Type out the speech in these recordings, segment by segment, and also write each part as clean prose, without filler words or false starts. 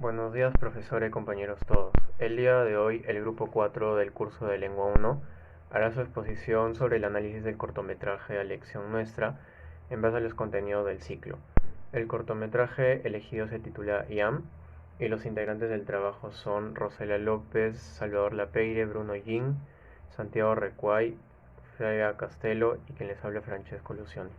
Buenos días, profesor y compañeros todos. El día de hoy, el grupo 4 del curso de Lengua 1 hará su exposición sobre el análisis del cortometraje a lección nuestra en base a los contenidos del ciclo. El cortometraje elegido se titula IAM y los integrantes del trabajo son Rosela López, Salvador Lapeire, Bruno Yin, Santiago Recuay, Freya Castelo y quien les habla Francesco Lucioni.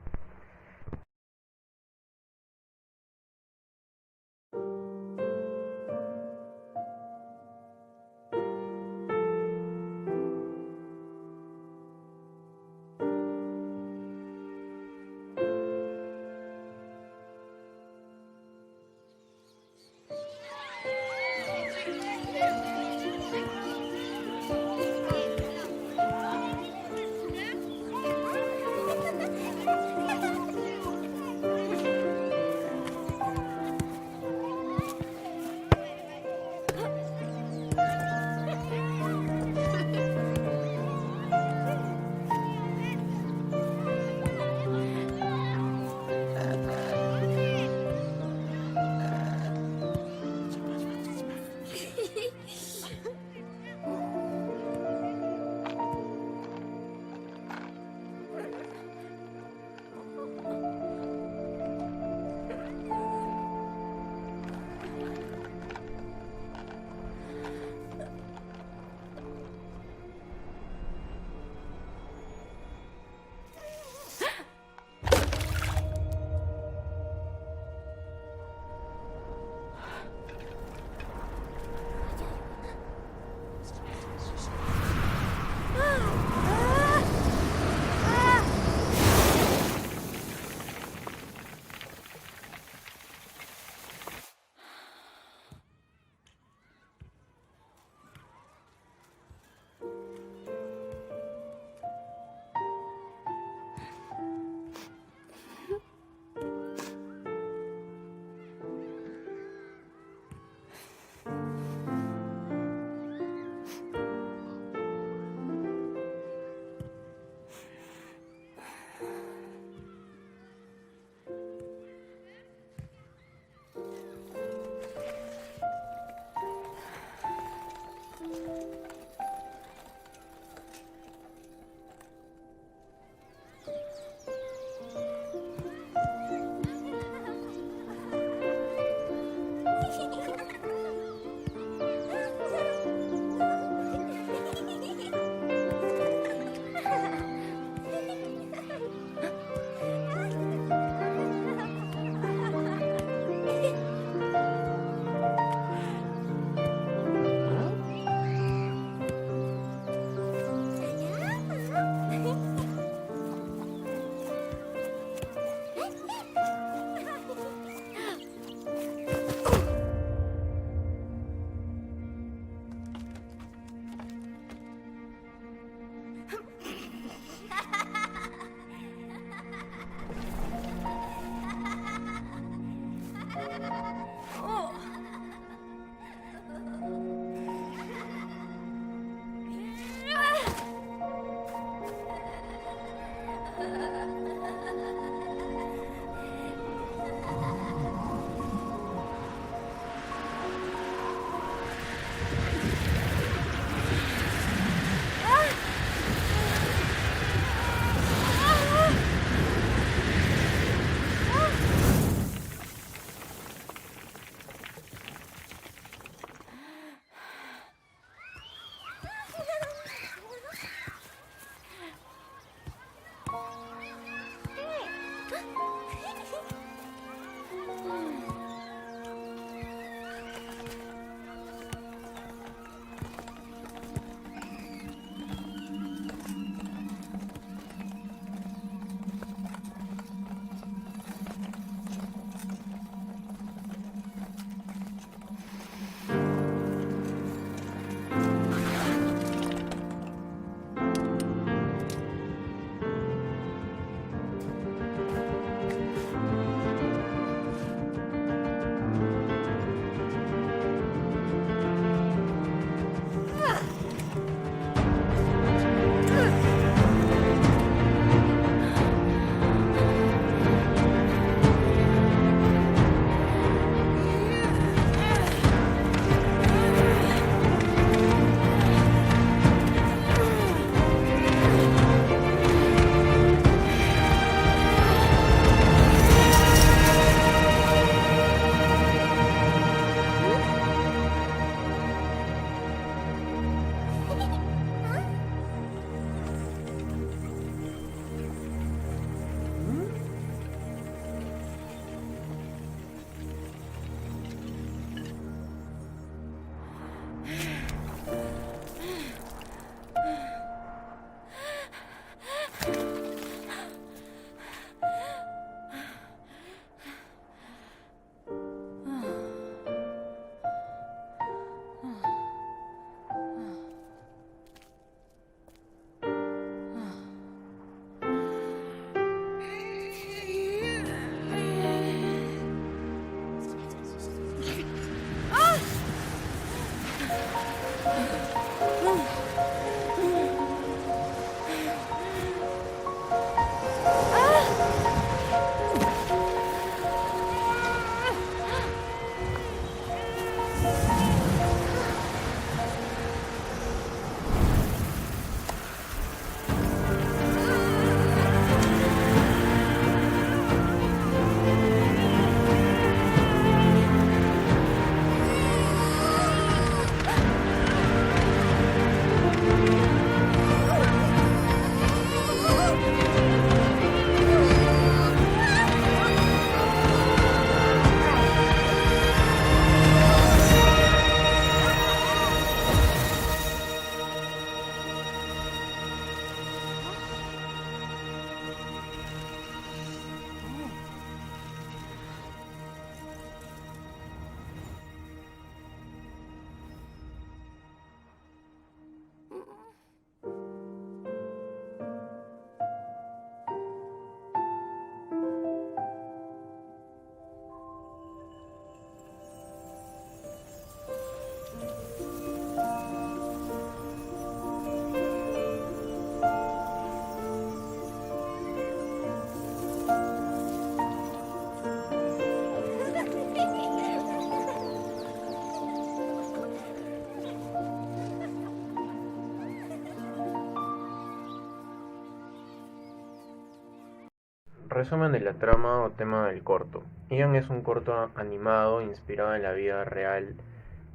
Resumen de la trama o tema del corto. Ian es un corto animado inspirado en la vida real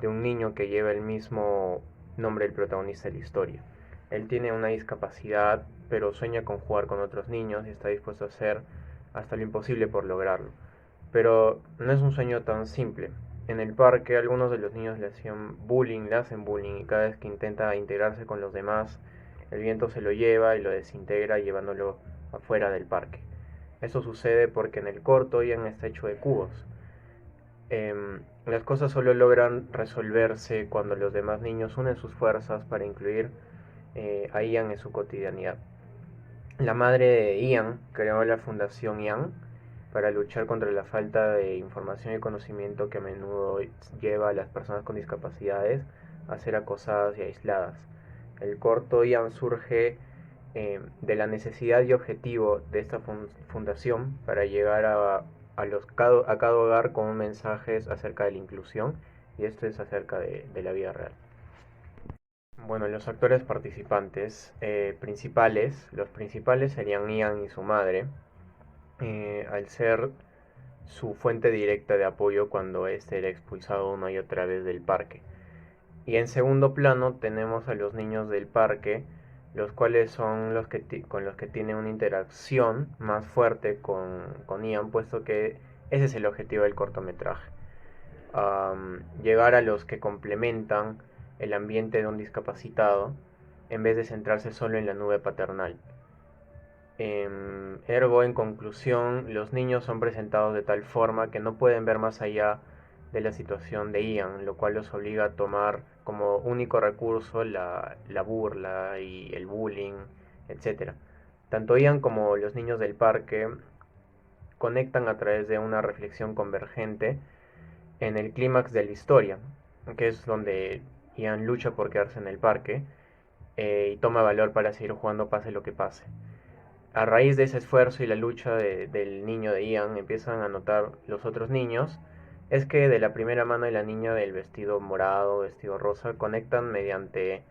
de un niño que lleva el mismo nombre del protagonista de la historia. Él tiene una discapacidad, pero sueña con jugar con otros niños y está dispuesto a hacer hasta lo imposible por lograrlo. Pero no es un sueño tan simple. En el parque algunos de los niños le hacían bullying, le hacen bullying y cada vez que intenta integrarse con los demás, el viento se lo lleva y lo desintegra llevándolo afuera del parque. Esto sucede porque en el corto Ian está hecho de cubos. Las cosas solo logran resolverse cuando los demás niños unen sus fuerzas para incluir a Ian en su cotidianidad. La madre de Ian creó la Fundación Ian para luchar contra la falta de información y conocimiento que a menudo lleva a las personas con discapacidades a ser acosadas y aisladas. El corto Ian surge de la necesidad y objetivo de esta fundación para llegar a cada hogar con mensajes acerca de la inclusión, y esto es acerca de la vida real. Bueno, los actores participantes los principales serían Ian y su madre, al ser su fuente directa de apoyo cuando éste era expulsado una y otra vez del parque. Y en segundo plano tenemos a los niños del parque, los cuales son los que con los que tiene una interacción más fuerte con Ian, puesto que ese es el objetivo del cortometraje. Llegar a los que complementan el ambiente de un discapacitado en vez de centrarse solo en la nube paternal. Ergo, en conclusión, los niños son presentados de tal forma que no pueden ver más allá de la situación de Ian, lo cual los obliga a tomar como único recurso la burla y el bullying, etc. Tanto Ian como los niños del parque conectan a través de una reflexión convergente en el clímax de la historia, que es donde Ian lucha por quedarse en el parque y toma valor para seguir jugando pase lo que pase. A raíz de ese esfuerzo y la lucha del niño de Ian empiezan a notar los otros niños, es que de la primera mano de la niña del vestido morado, vestido rosa, conectan mediante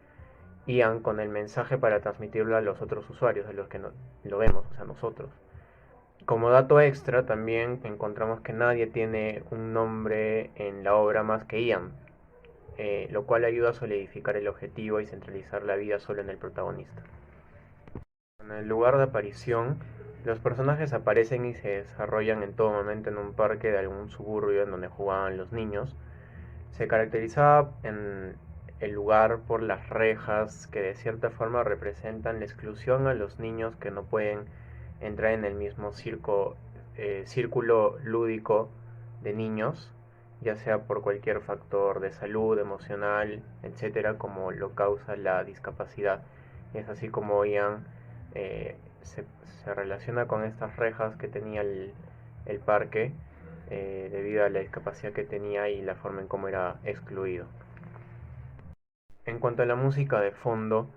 Ian con el mensaje para transmitirlo a los otros usuarios, a los que no, lo vemos, o sea, nosotros. Como dato extra, también encontramos que nadie tiene un nombre en la obra más que Ian, lo cual ayuda a solidificar el objetivo y centralizar la vida solo en el protagonista. En el lugar de aparición, los personajes aparecen y se desarrollan en todo momento en un parque de algún suburbio en donde jugaban los niños. Se caracterizaba en el lugar por las rejas que de cierta forma representan la exclusión a los niños que no pueden entrar en el mismo círculo lúdico de niños, ya sea por cualquier factor de salud, emocional, etcétera, como lo causa la discapacidad. Es así como Ian se relaciona con estas rejas que tenía el parque debido a la discapacidad que tenía y la forma en cómo era excluido. En cuanto a la música de fondo,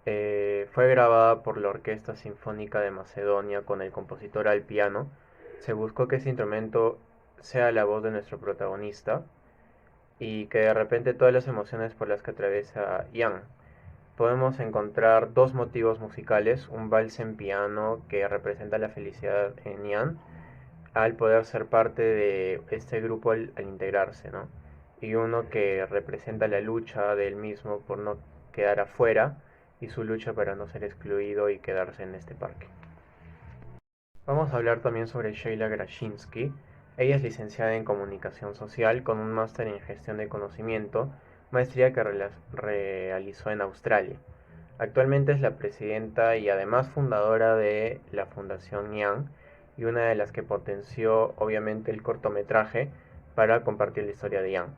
fue grabada por la Orquesta Sinfónica de Macedonia con el compositor al piano. Se buscó que ese instrumento sea la voz de nuestro protagonista y que de repente todas las emociones por las que atraviesa Ian. Podemos encontrar dos motivos musicales, un vals en piano que representa la felicidad en Ian al poder ser parte de este grupo al integrarse, ¿no? Y uno que representa la lucha de él mismo por no quedar afuera y su lucha para no ser excluido y quedarse en este parque. Vamos a hablar también sobre Sheila Grashinsky. Ella es licenciada en Comunicación Social con un máster en Gestión de Conocimiento, maestría que realizó en Australia. Actualmente es la presidenta y además fundadora de la Fundación Young y una de las que potenció obviamente el cortometraje para compartir la historia de Young.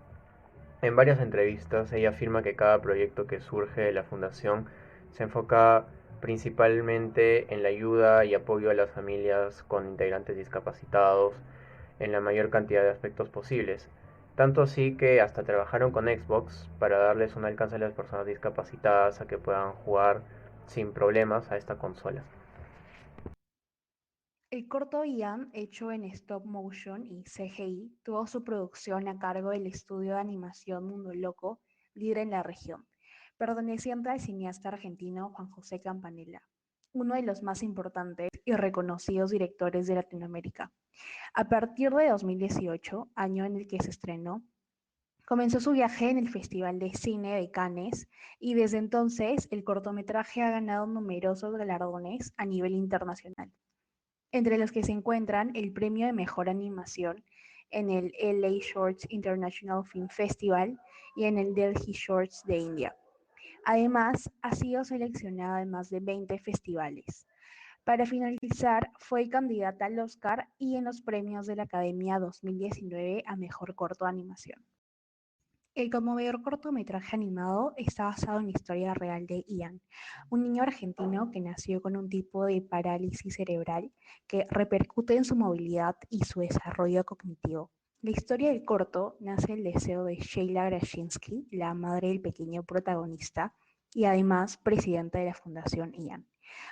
En varias entrevistas ella afirma que cada proyecto que surge de la fundación se enfoca principalmente en la ayuda y apoyo a las familias con integrantes discapacitados en la mayor cantidad de aspectos posibles. Tanto así que hasta trabajaron con Xbox para darles un alcance a las personas discapacitadas a que puedan jugar sin problemas a esta consola. El corto Ian, hecho en stop motion y CGI, tuvo su producción a cargo del estudio de animación Mundo Loco, líder en la región, perteneciente al cineasta argentino Juan José Campanella, uno de los más importantes y reconocidos directores de Latinoamérica. A partir de 2018, año en el que se estrenó, comenzó su viaje en el Festival de Cine de Cannes y desde entonces el cortometraje ha ganado numerosos galardones a nivel internacional, entre los que se encuentran el premio de mejor animación en el LA Shorts International Film Festival y en el Delhi Shorts de India. Además, ha sido seleccionada en más de 20 festivales. Para finalizar, fue candidata al Oscar y en los premios de la Academia 2019 a Mejor Corto de Animación. El conmovedor cortometraje animado está basado en la historia real de Ian, un niño argentino que nació con un tipo de parálisis cerebral que repercute en su movilidad y su desarrollo cognitivo. La historia del corto nace del deseo de Sheila Graczynski, la madre del pequeño protagonista y además presidenta de la Fundación Ian,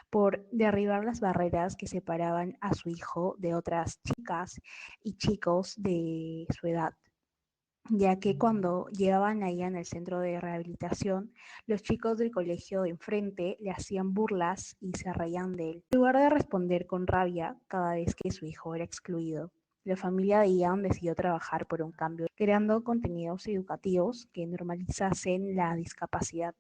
por derribar las barreras que separaban a su hijo de otras chicas y chicos de su edad, ya que cuando llegaban ahí en el centro de rehabilitación, los chicos del colegio de enfrente le hacían burlas y se reían de él. En lugar de responder con rabia cada vez que su hijo era excluido, la familia de Ian decidió trabajar por un cambio, creando contenidos educativos que normalizasen la discapacidad.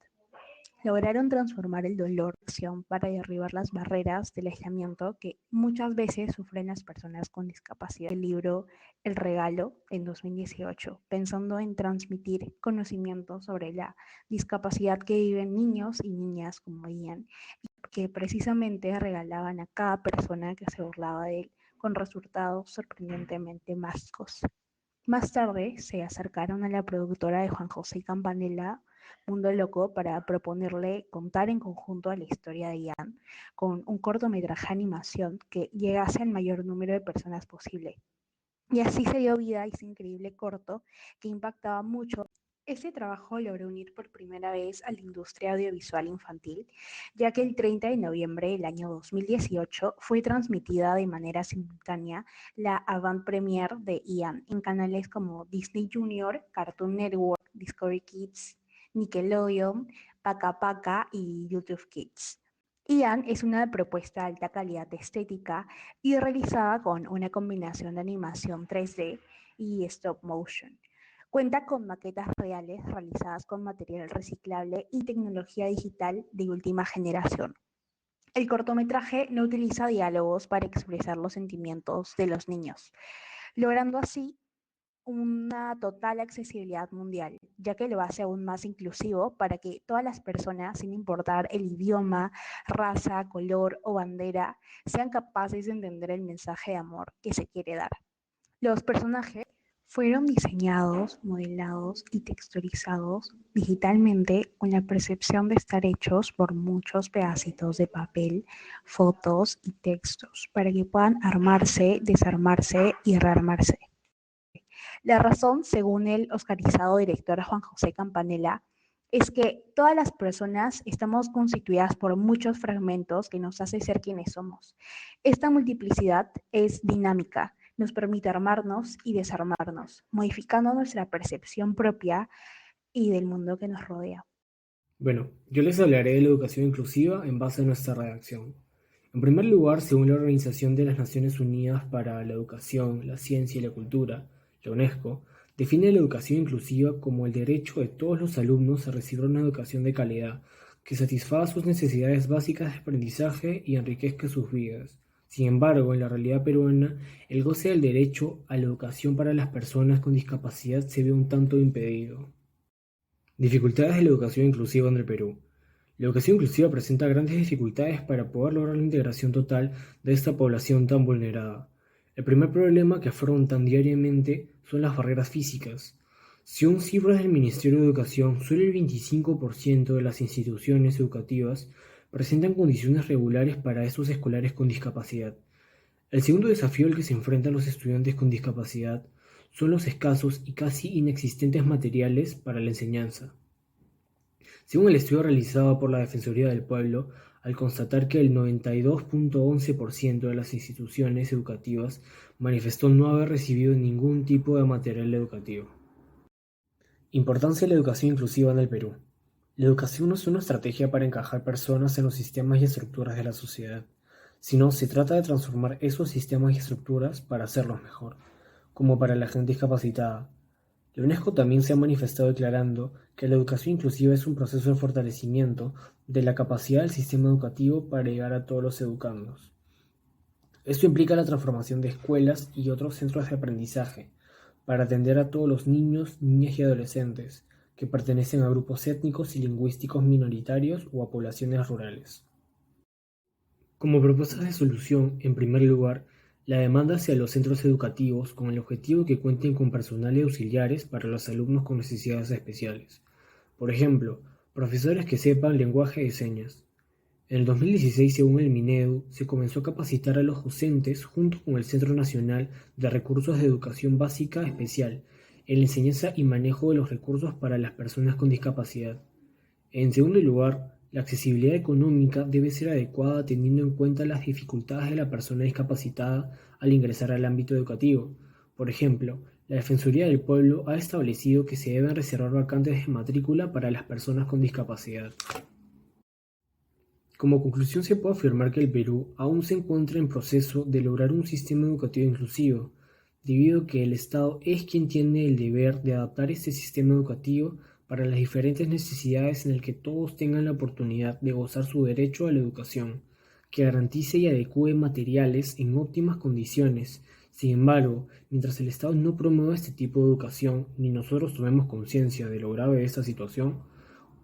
Lograron transformar el dolor en acción para derribar las barreras del aislamiento que muchas veces sufren las personas con discapacidad. El libro El Regalo en 2018, pensando en transmitir conocimiento sobre la discapacidad que viven niños y niñas como Ian, que precisamente regalaban a cada persona que se burlaba de él con resultados sorprendentemente mágicos. Más tarde se acercaron a la productora de Juan José Campanella, Mundo Loco, para proponerle contar en conjunto a la historia de Ian con un cortometraje de animación que llegase al mayor número de personas posible. Y así se dio vida a ese increíble corto que impactaba mucho. Este trabajo logró unir por primera vez a la industria audiovisual infantil, ya que el 30 de noviembre del año 2018 fue transmitida de manera simultánea la avant-premiere de Ian en canales como Disney Junior, Cartoon Network, Discovery Kids, Nickelodeon, Paca Paca y YouTube Kids. Ian es una propuesta de alta calidad estética y realizada con una combinación de animación 3D y stop motion. Cuenta con maquetas reales realizadas con material reciclable y tecnología digital de última generación. El cortometraje no utiliza diálogos para expresar los sentimientos de los niños, logrando así una total accesibilidad mundial, ya que lo hace aún más inclusivo para que todas las personas, sin importar el idioma, raza, color o bandera, sean capaces de entender el mensaje de amor que se quiere dar. Los personajes fueron diseñados, modelados y texturizados digitalmente con la percepción de estar hechos por muchos pedacitos de papel, fotos y textos para que puedan armarse, desarmarse y rearmarse. La razón, según el oscarizado director Juan José Campanella, es que todas las personas estamos constituidas por muchos fragmentos que nos hace ser quienes somos. Esta multiplicidad es dinámica, nos permite armarnos y desarmarnos, modificando nuestra percepción propia y del mundo que nos rodea. Bueno, yo les hablaré de la educación inclusiva en base a nuestra redacción. En primer lugar, según la Organización de las Naciones Unidas para la Educación, la Ciencia y la Cultura, la UNESCO, define la educación inclusiva como el derecho de todos los alumnos a recibir una educación de calidad que satisfaga sus necesidades básicas de aprendizaje y enriquezca sus vidas. Sin embargo, en la realidad peruana, el goce del derecho a la educación para las personas con discapacidad se ve un tanto impedido. Dificultades de la educación inclusiva en el Perú. La educación inclusiva presenta grandes dificultades para poder lograr la integración total de esta población tan vulnerada. El primer problema que afrontan diariamente son las barreras físicas. Según cifras del Ministerio de Educación, solo el 25% de las instituciones educativas presentan condiciones regulares para estos escolares con discapacidad. El segundo desafío al que se enfrentan los estudiantes con discapacidad son los escasos y casi inexistentes materiales para la enseñanza. Según el estudio realizado por la Defensoría del Pueblo, al constatar que el 92.11% de las instituciones educativas manifestó no haber recibido ningún tipo de material educativo. Importancia de la educación inclusiva en el Perú. La educación no es una estrategia para encajar personas en los sistemas y estructuras de la sociedad, sino se trata de transformar esos sistemas y estructuras para hacerlos mejor, como para la gente discapacitada. La UNESCO también se ha manifestado declarando que la educación inclusiva es un proceso de fortalecimiento de la capacidad del sistema educativo para llegar a todos los educandos. Esto implica la transformación de escuelas y otros centros de aprendizaje para atender a todos los niños, niñas y adolescentes que pertenecen a grupos étnicos y lingüísticos minoritarios o a poblaciones rurales. Como propuestas de solución, en primer lugar, la demanda hacia los centros educativos con el objetivo que cuenten con personal y auxiliares para los alumnos con necesidades especiales. Por ejemplo, profesores que sepan lenguaje de señas. En el 2016, según el Minedu, se comenzó a capacitar a los docentes junto con el Centro Nacional de Recursos de Educación Básica Especial en la enseñanza y manejo de los recursos para las personas con discapacidad. En segundo lugar, la accesibilidad económica debe ser adecuada teniendo en cuenta las dificultades de la persona discapacitada al ingresar al ámbito educativo. Por ejemplo, la Defensoría del Pueblo ha establecido que se deben reservar vacantes de matrícula para las personas con discapacidad. Como conclusión se puede afirmar que el Perú aún se encuentra en proceso de lograr un sistema educativo inclusivo, debido a que el Estado es quien tiene el deber de adaptar este sistema educativo para las diferentes necesidades en el que todos tengan la oportunidad de gozar su derecho a la educación, que garantice y adecúe materiales en óptimas condiciones. Sin embargo, mientras el Estado no promueva este tipo de educación, ni nosotros tomemos conciencia de lo grave de esta situación,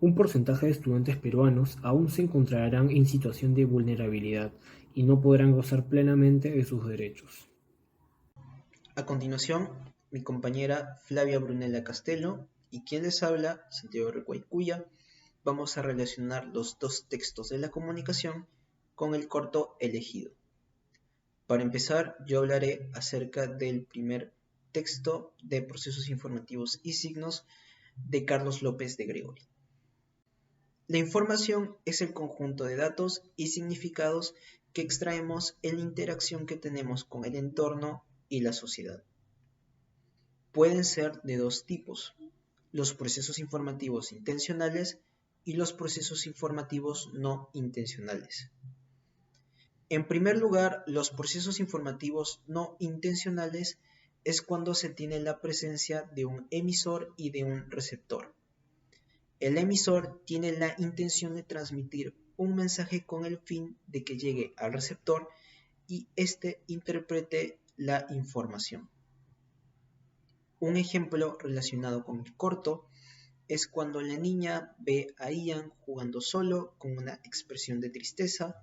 un porcentaje de estudiantes peruanos aún se encontrarán en situación de vulnerabilidad y no podrán gozar plenamente de sus derechos. A continuación, mi compañera Flavia Brunella Castelo y quien les habla, Santiago Recuaycuya, vamos a relacionar los dos textos de la comunicación con el corto elegido. Para empezar, yo hablaré acerca del primer texto de Procesos Informativos y Signos de Carlos López de Gregori. La información es el conjunto de datos y significados que extraemos en la interacción que tenemos con el entorno y la sociedad. Pueden ser de dos tipos: los procesos informativos intencionales y los procesos informativos no intencionales. En primer lugar, los procesos informativos no intencionales es cuando se tiene la presencia de un emisor y de un receptor. El emisor tiene la intención de transmitir un mensaje con el fin de que llegue al receptor y éste interprete la información. Un ejemplo relacionado con el corto es cuando la niña ve a Ian jugando solo con una expresión de tristeza,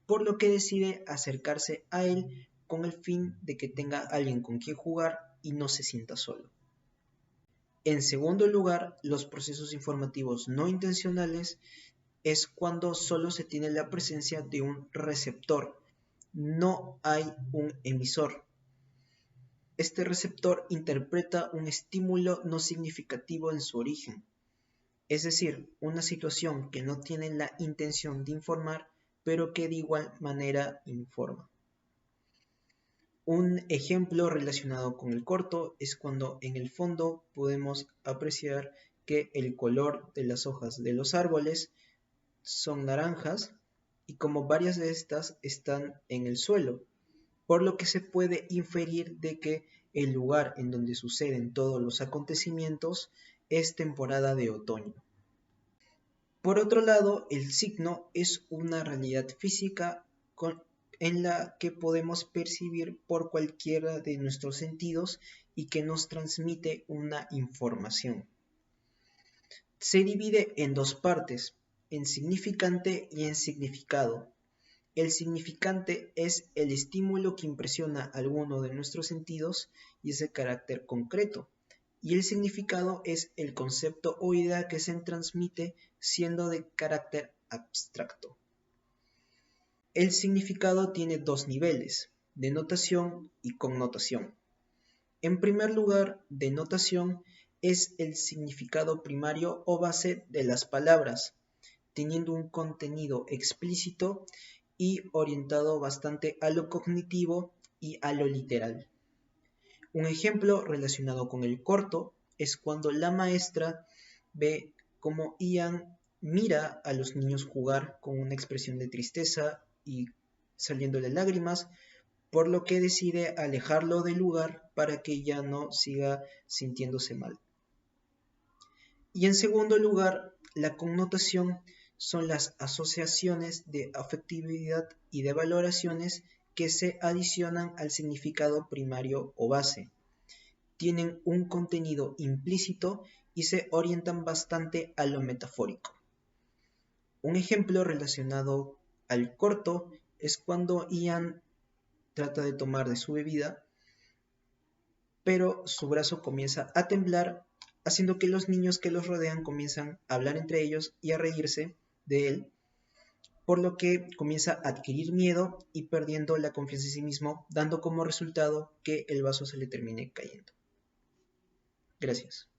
por lo que decide acercarse a él con el fin de que tenga alguien con quien jugar y no se sienta solo. En segundo lugar, los procesos informativos no intencionales es cuando solo se tiene la presencia de un receptor, no hay un emisor. Este receptor interpreta un estímulo no significativo en su origen, es decir, una situación que no tiene la intención de informar, pero que de igual manera informa. Un ejemplo relacionado con el corto es cuando en el fondo podemos apreciar que el color de las hojas de los árboles son naranjas y como varias de estas están en el suelo, por lo que se puede inferir de que el lugar en donde suceden todos los acontecimientos es temporada de otoño. Por otro lado, el signo es una realidad física en la que podemos percibir por cualquiera de nuestros sentidos y que nos transmite una información. Se divide en dos partes, en significante y en significado. El significante es el estímulo que impresiona alguno de nuestros sentidos y es de carácter concreto, y el significado es el concepto o idea que se transmite siendo de carácter abstracto. El significado tiene dos niveles, denotación y connotación. En primer lugar, denotación es el significado primario o base de las palabras, teniendo un contenido explícito y orientado bastante a lo cognitivo y a lo literal. Un ejemplo relacionado con el corto es cuando la maestra ve cómo Ian mira a los niños jugar con una expresión de tristeza y saliéndole lágrimas, por lo que decide alejarlo del lugar para que ya no siga sintiéndose mal. Y en segundo lugar, la connotación son las asociaciones de afectividad y de valoraciones que se adicionan al significado primario o base. Tienen un contenido implícito y se orientan bastante a lo metafórico. Un ejemplo relacionado al corto es cuando Ian trata de tomar de su bebida, pero su brazo comienza a temblar, haciendo que los niños que los rodean comienzan a hablar entre ellos y a reírse de él, por lo que comienza a adquirir miedo y perdiendo la confianza en sí mismo, dando como resultado que el vaso se le termine cayendo. Gracias.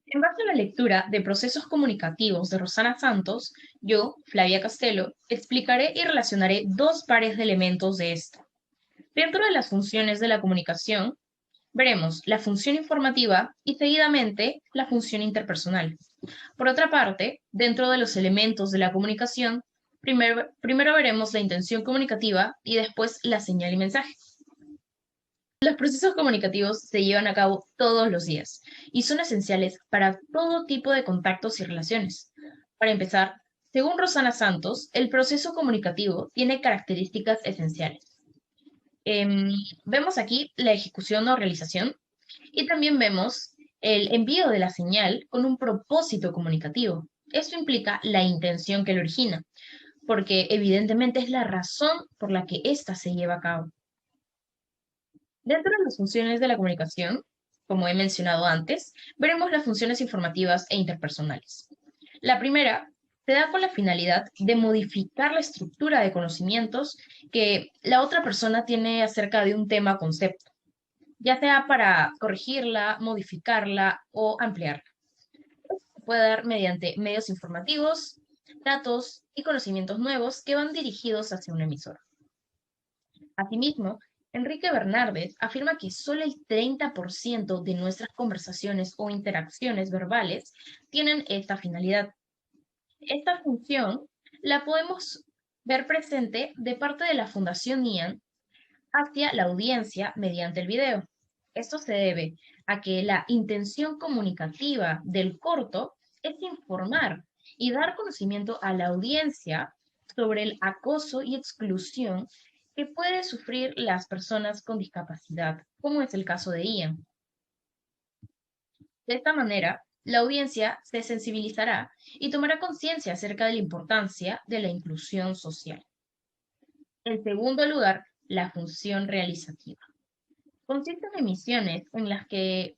En base a la lectura de Procesos Comunicativos de Rosana Santos, yo, Flavia Castelo, explicaré y relacionaré dos pares de elementos de esto. Dentro de las funciones de la comunicación, veremos la función informativa y seguidamente la función interpersonal. Por otra parte, dentro de los elementos de la comunicación, primero veremos la intención comunicativa y después la señal y mensaje. Los procesos comunicativos se llevan a cabo todos los días y son esenciales para todo tipo de contactos y relaciones. Para empezar, según Rosana Santos, el proceso comunicativo tiene características esenciales. Vemos aquí la ejecución o realización y también vemos el envío de la señal con un propósito comunicativo. Esto implica la intención que lo origina, porque evidentemente es la razón por la que ésta se lleva a cabo. Dentro de las funciones de la comunicación, como he mencionado antes, veremos las funciones informativas e interpersonales. La primera se da con la finalidad de modificar la estructura de conocimientos que la otra persona tiene acerca de un tema o concepto, ya sea para corregirla, modificarla o ampliarla. Esto se puede dar mediante medios informativos, datos y conocimientos nuevos que van dirigidos hacia un emisor. Asimismo, Enrique Bernárdez afirma que solo el 30% de nuestras conversaciones o interacciones verbales tienen esta finalidad. Esta función la podemos ver presente de parte de la Fundación Ian hacia la audiencia mediante el video. Esto se debe a que la intención comunicativa del corto es informar y dar conocimiento a la audiencia sobre el acoso y exclusión que pueden sufrir las personas con discapacidad, como es el caso de Ian. De esta manera, la audiencia se sensibilizará y tomará conciencia acerca de la importancia de la inclusión social. En segundo lugar, la función realizativa. Consiste en emisiones en las que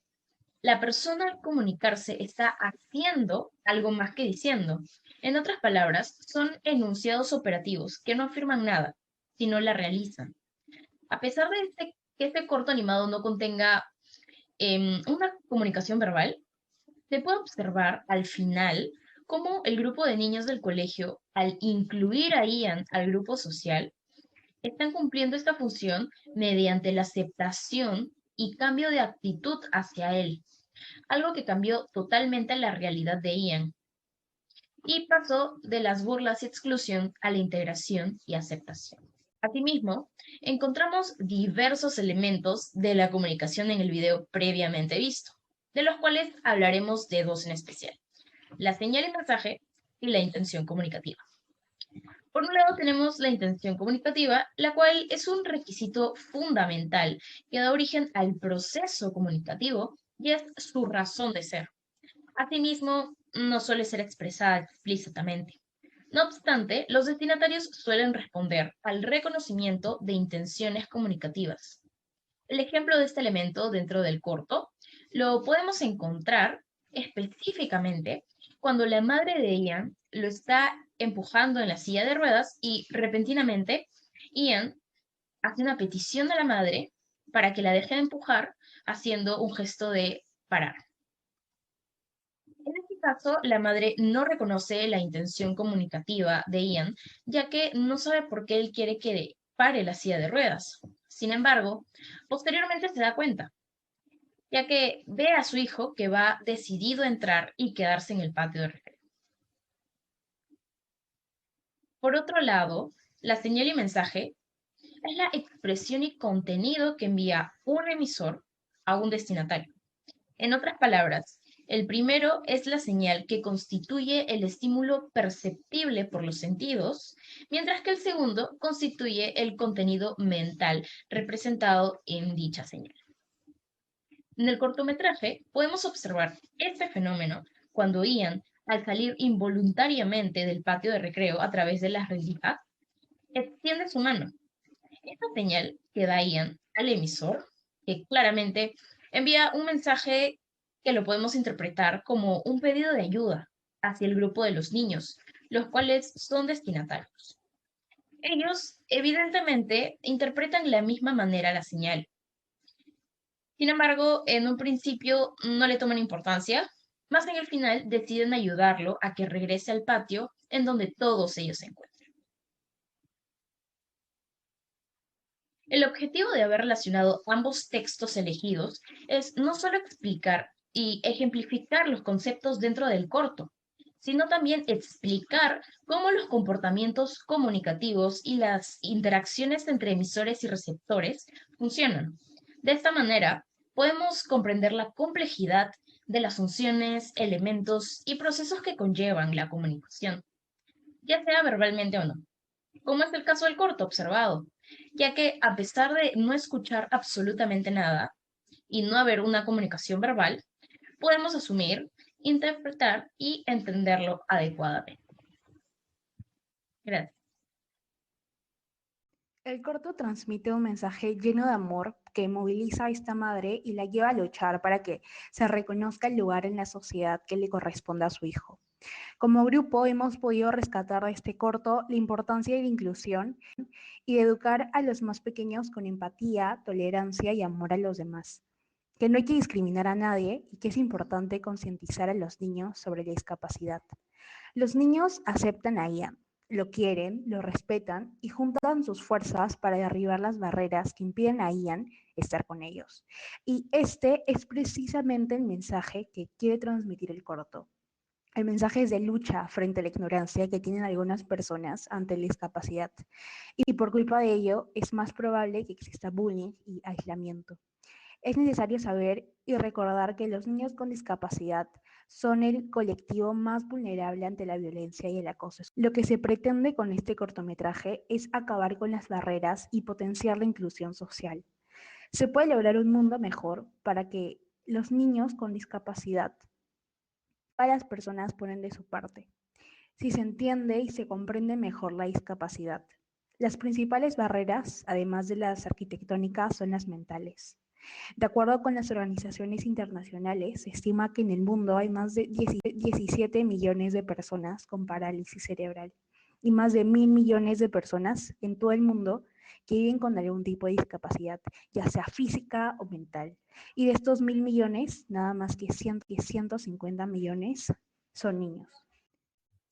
la persona al comunicarse está haciendo algo más que diciendo. En otras palabras, son enunciados operativos que no afirman nada, sino la realizan. A pesar de que este corto animado no contenga una comunicación verbal, se puede observar al final cómo el grupo de niños del colegio, al incluir a Ian al grupo social, están cumpliendo esta función mediante la aceptación y cambio de actitud hacia él, algo que cambió totalmente la realidad de Ian y pasó de las burlas y exclusión a la integración y aceptación. Asimismo, encontramos diversos elementos de la comunicación en el video previamente visto, de los cuales hablaremos de dos en especial: la señal y mensaje y la intención comunicativa. Por un lado tenemos la intención comunicativa, la cual es un requisito fundamental que da origen al proceso comunicativo y es su razón de ser. Asimismo, no suele ser expresada explícitamente. No obstante, los destinatarios suelen responder al reconocimiento de intenciones comunicativas. El ejemplo de este elemento dentro del corto lo podemos encontrar específicamente cuando la madre de Ian lo está empujando en la silla de ruedas y repentinamente Ian hace una petición a la madre para que la deje de empujar haciendo un gesto de parar. En este caso, la madre no reconoce la intención comunicativa de Ian, ya que no sabe por qué él quiere que pare la silla de ruedas. Sin embargo, posteriormente se da cuenta, ya que ve a su hijo que va decidido a entrar y quedarse en el patio de recreo. Por otro lado, La señal y mensaje es la expresión y contenido que envía un emisor a un destinatario. En otras palabras, el primero es la señal que constituye el estímulo perceptible por los sentidos, mientras que el segundo constituye el contenido mental representado en dicha señal. En el cortometraje podemos observar este fenómeno cuando Ian, al salir involuntariamente del patio de recreo a través de las rendijas, extiende su mano. Esta señal que da Ian al emisor, que claramente envía un mensaje que lo podemos interpretar como un pedido de ayuda hacia el grupo de los niños, los cuales son destinatarios. Ellos, evidentemente, interpretan de la misma manera la señal. Sin embargo, en un principio no le toman importancia, más en el final deciden ayudarlo a que regrese al patio en donde todos ellos se encuentran. El objetivo de haber relacionado ambos textos elegidos es no solo explicar y ejemplificar los conceptos dentro del corto, sino también explicar cómo los comportamientos comunicativos y las interacciones entre emisores y receptores funcionan. De esta manera, podemos comprender la complejidad de las funciones, elementos y procesos que conllevan la comunicación, ya sea verbalmente o no, como es el caso del corto observado, ya que a pesar de no escuchar absolutamente nada y no haber una comunicación verbal, podemos asumir, interpretar y entenderlo adecuadamente. Gracias. El corto transmite un mensaje lleno de amor que moviliza a esta madre y la lleva a luchar para que se reconozca el lugar en la sociedad que le corresponde a su hijo. Como grupo hemos podido rescatar de este corto la importancia de la inclusión y de educar a los más pequeños con empatía, tolerancia y amor a los demás, que no hay que discriminar a nadie y que es importante concientizar a los niños sobre la discapacidad. Los niños aceptan a Ian, lo quieren, lo respetan y juntan sus fuerzas para derribar las barreras que impiden a Ian estar con ellos. Y este es precisamente el mensaje que quiere transmitir el corto. El mensaje es de lucha frente a la ignorancia que tienen algunas personas ante la discapacidad. Y por culpa de ello es más probable que exista bullying y aislamiento. Es necesario saber y recordar que los niños con discapacidad son el colectivo más vulnerable ante la violencia y el acoso. Lo que se pretende con este cortometraje es acabar con las barreras y potenciar la inclusión social. Se puede lograr un mundo mejor para que los niños con discapacidad, varias personas ponen de su parte, si se entiende y se comprende mejor la discapacidad. Las principales barreras, además de las arquitectónicas, son las mentales. De acuerdo con las organizaciones internacionales, se estima que en el mundo hay más de 17 millones de personas con parálisis cerebral y más de 1.000 millones de personas en todo el mundo que viven con algún tipo de discapacidad, ya sea física o mental. Y de estos 1.000 millones, nada más que 150 millones son niños.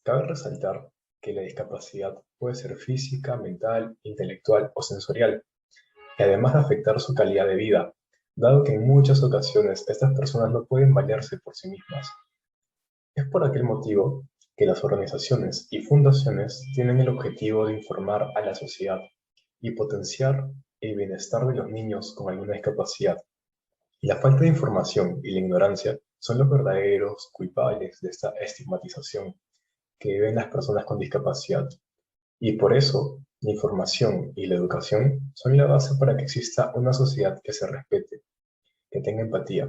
Cabe resaltar que la discapacidad puede ser física, mental, intelectual o sensorial, y además de afectar su calidad de vida, dado que en muchas ocasiones estas personas no pueden valerse por sí mismas. Es por aquel motivo que las organizaciones y fundaciones tienen el objetivo de informar a la sociedad y potenciar el bienestar de los niños con alguna discapacidad. La falta de información y la ignorancia son los verdaderos culpables de esta estigmatización que viven las personas con discapacidad. Y por eso, la información y la educación son la base para que exista una sociedad que se respete, que tenga empatía.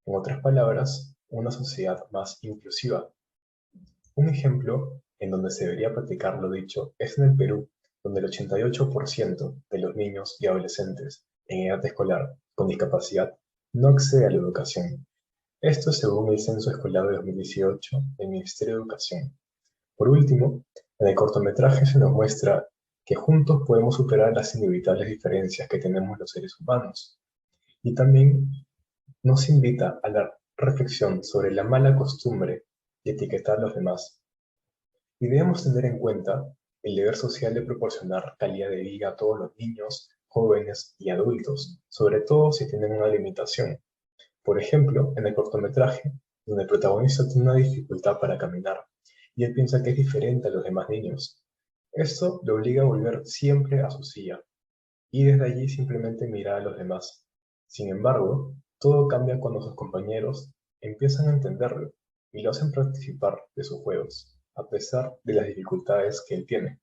En otras palabras, una sociedad más inclusiva. Un ejemplo en donde se debería practicar lo dicho es en el Perú, donde el 88% de los niños y adolescentes en edad escolar con discapacidad no accede a la educación. Esto según el Censo Escolar de 2018 del Ministerio de Educación. Por último, en el cortometraje se nos muestra que juntos podemos superar las inevitables diferencias que tenemos los seres humanos. Y también nos invita a la reflexión sobre la mala costumbre de etiquetar a los demás. Y debemos tener en cuenta el deber social de proporcionar calidad de vida a todos los niños, jóvenes y adultos, sobre todo si tienen una limitación. Por ejemplo, en el cortometraje, donde el protagonista tiene una dificultad para caminar, y él piensa que es diferente a los demás niños. Esto le obliga a volver siempre a su silla, y desde allí simplemente mirar a los demás. Sin embargo, todo cambia cuando sus compañeros empiezan a entenderlo y lo hacen participar de sus juegos, a pesar de las dificultades que él tiene.